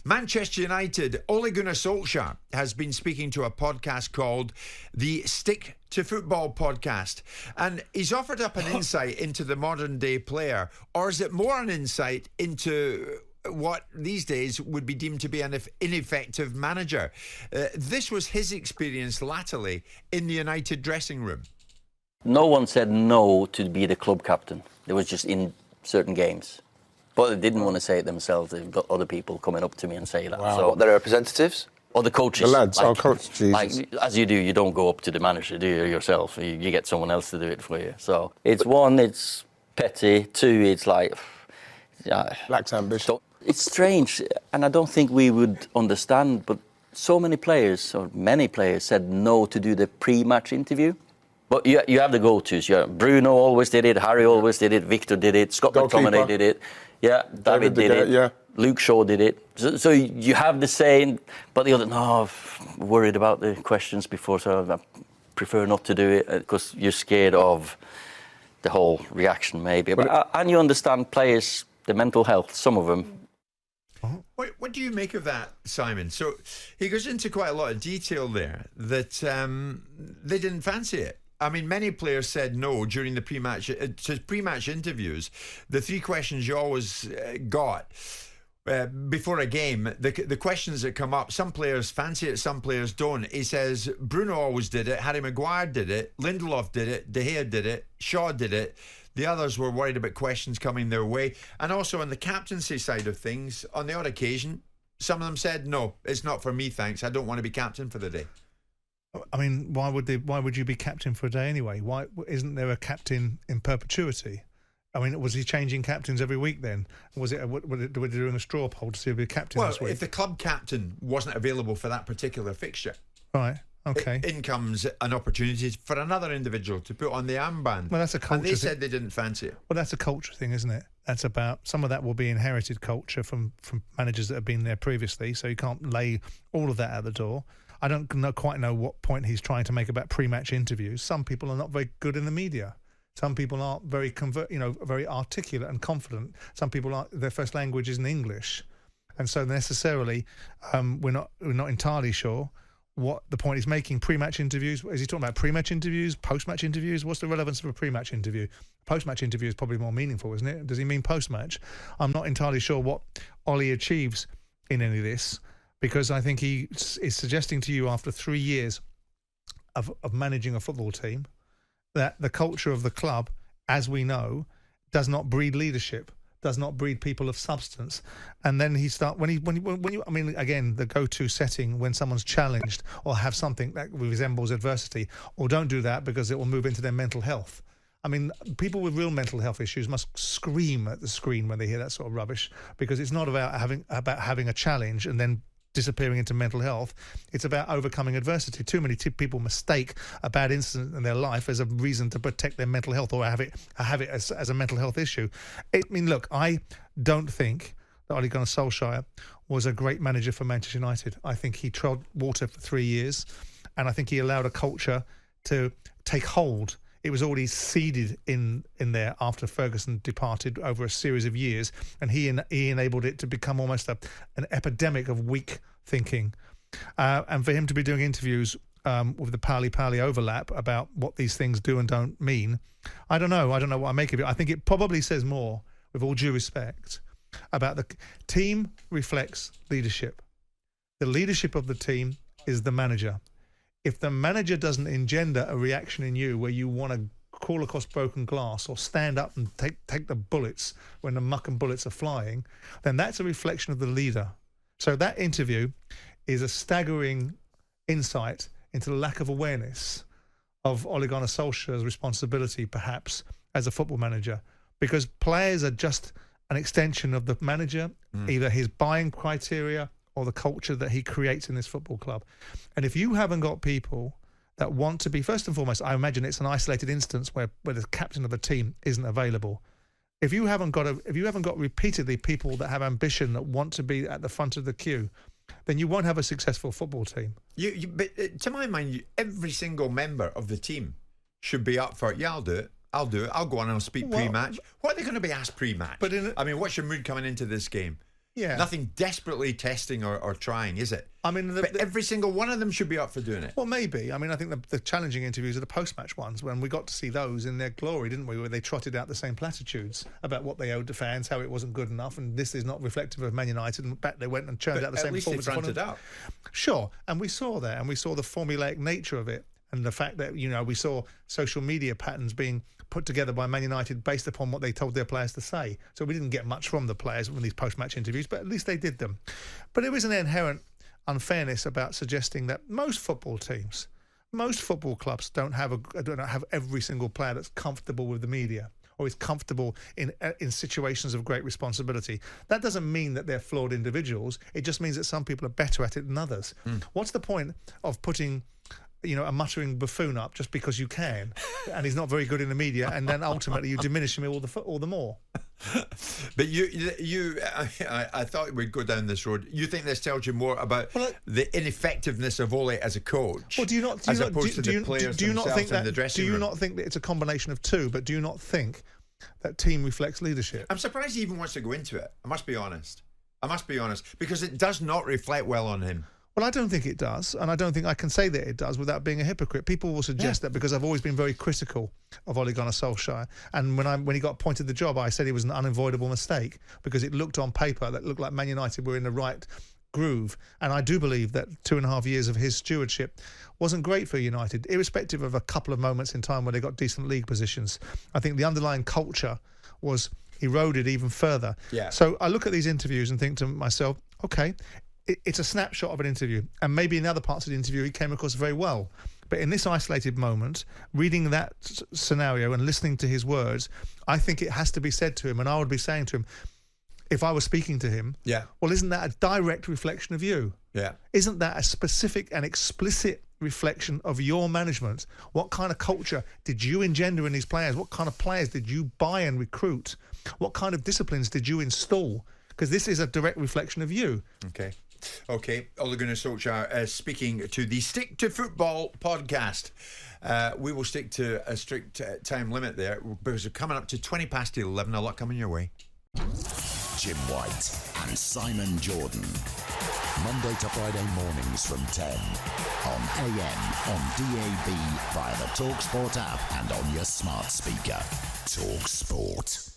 Manchester United, Ole Gunnar Solskjaer has been speaking to a podcast called the Stick to Football podcast. And he's offered up an insight into the modern day player, or is it more an insight into what these days would be deemed to be an ineffective manager? This was his experience latterly in the United dressing room. No one said no to be the club captain. It was just in certain games. But they didn't want to say it themselves. They've got other people coming up to me and say that. Wow. So what, their representatives? Or the coaches. The lads, our coach, Jesus. Like, as you do, you don't go up to the manager, do you, yourself? You get someone else to do it for you. So it's one, it's petty. Two, it's like... Lacks ambition. It's strange, and I don't think we would understand, but so many players, or many players, said no to do the pre-match interview. But you have the go-tos. Yeah, Bruno always did it, Harry always did it, Victor did it, Scott McTominay did it. Yeah, David did it. Yeah. Luke Shaw did it. So you have the saying, but the other, no, I'm worried about the questions before, so I prefer not to do it because you're scared of the whole reaction, maybe. And you understand players, the mental health, some of them. What do you make of that, Simon? So he goes into quite a lot of detail there that they didn't fancy it. I mean, many players said no during the pre-match interviews. The three questions you always got before a game, the questions that come up, some players fancy it, some players don't. He says Bruno always did it, Harry Maguire did it, Lindelof did it, De Gea did it, Shaw did it. The others were worried about questions coming their way. And also on the captaincy side of things, on the odd occasion, some of them said, no, it's not for me, thanks. I don't want to be captain for the day. I mean, why would you be captain for a day anyway? Why isn't there a captain in perpetuity? I mean, was he changing captains every week then? Was it were they doing a straw poll to see if he was captain this week? Well, if the club captain wasn't available for that particular fixture, right? Okay. In comes an opportunity for another individual to put on the armband. Well, that's a culture. And they said they didn't fancy it. Well, that's a culture thing, isn't it? That's about, some of that will be inherited culture from managers that have been there previously. So you can't lay all of that out the door. I don't quite know what point he's trying to make about pre-match interviews. Some people are not very good in the media. Some people aren't very very articulate and confident. Some people aren't, their first language isn't English, and so necessarily we're not entirely sure what the point he's making. Pre-match interviews, is he talking about pre-match interviews, post-match interviews? What's the relevance of a pre-match interview? Post-match interview is probably more meaningful, isn't it? Does he mean post-match? I'm not entirely sure what Ollie achieves in any of this, because I think he is suggesting to you after 3 years of managing a football team that the culture of the club, as we know, does not breed leadership, does not breed people of substance. And then he when you I mean, again, the go-to setting when someone's challenged or have something that resembles adversity, or don't do that because it will move into their mental health. I mean, people with real mental health issues must scream at the screen when they hear that sort of rubbish, because it's not about having a challenge and then disappearing into mental health. It's about overcoming adversity. Too many people mistake a bad incident in their life as a reason to protect their mental health, or have it as a mental health issue. I mean, look, I don't think that Ole Gunnar Solskjaer was a great manager for Manchester United. I think he trod water for 3 years, and I think he allowed a culture to take hold. It was already seeded in there after Ferguson departed over a series of years, and he enabled it to become almost an epidemic of weak thinking. And for him to be doing interviews with the pally overlap about what these things do and don't mean, I don't know what I make of it. I think it probably says more, with all due respect, about the team reflects leadership. The leadership of the team is the manager. If the manager doesn't engender a reaction in you where you want to crawl across broken glass or stand up and take the bullets when the muck and bullets are flying, then that's a reflection of the leader. So that interview is a staggering insight into the lack of awareness of Ole Gunnar Solskjaer's responsibility, perhaps, as a football manager, because players are just an extension of the manager, either his buying criteria or the culture that he creates in this football club. And if you haven't got people that want to be, first and foremost, I imagine it's an isolated instance where the captain of the team isn't available. If you haven't got repeatedly people that have ambition, that want to be at the front of the queue, then you won't have a successful football team. But to my mind, every single member of the team should be up for it. Yeah, I'll do it. I'll do it. I'll go on and I'll speak pre-match. What are they going to be asked pre-match? I mean, what's your mood coming into this game? Yeah. Nothing desperately testing or trying, is it? I mean, but every single one of them should be up for doing it. Well, maybe. I mean, I think the challenging interviews are the post-match ones, when we got to see those in their glory, didn't we? Where they trotted out the same platitudes about what they owed to fans, how it wasn't good enough, and this is not reflective of Man United. And back they went and churned out the same performance. At least they fronted up. Sure, and we saw that, and we saw the formulaic nature of it, and the fact that, you know, we saw social media patterns being put together by Man United based upon what they told their players to say. So we didn't get much from the players from these post-match interviews, but at least they did them. But there is an inherent unfairness about suggesting that most football teams, most football clubs don't have every single player that's comfortable with the media or is comfortable in situations of great responsibility. That doesn't mean that they're flawed individuals. It just means that some people are better at it than others. What's the point of putting, you know, a muttering buffoon up just because you can, and he's not very good in the media, and then ultimately you diminish him all the more? But I thought we'd go down this road. You think this tells you more about the ineffectiveness of Ole as a coach? Well, do you not think that it's a combination of two? But do you not think that team reflects leadership? I'm surprised he even wants to go into it. I must be honest, because it does not reflect well on him. Well, I don't think it does, and I don't think I can say that it does without being a hypocrite. People will suggest that because I've always been very critical of Ole Gunnar Solskjaer, and when he got appointed the job, I said it was an unavoidable mistake because it looked on paper that looked like Man United were in the right groove, and I do believe that 2.5 years of his stewardship wasn't great for United, irrespective of a couple of moments in time where they got decent league positions. I think the underlying culture was eroded even further. Yeah. So I look at these interviews and think to myself, okay, it's a snapshot of an interview, and maybe in other parts of the interview he came across very well. But in this isolated moment, reading that scenario and listening to his words, I think it has to be said to him, and I would be saying to him, if I was speaking to him, well, isn't that a direct reflection of you? Yeah. Isn't that a specific and explicit reflection of your management? What kind of culture did you engender in these players? What kind of players did you buy and recruit? What kind of disciplines did you install? Because this is a direct reflection of you. Okay, Ole Gunnar Solskjaer speaking to the Stick to Football podcast. We will stick to a strict time limit there because we're coming up to 11:20. A lot coming your way. Jim White and Simon Jordan. Monday to Friday mornings from 10 on AM, on DAB, via the talkSPORT app and on your smart speaker. talkSPORT.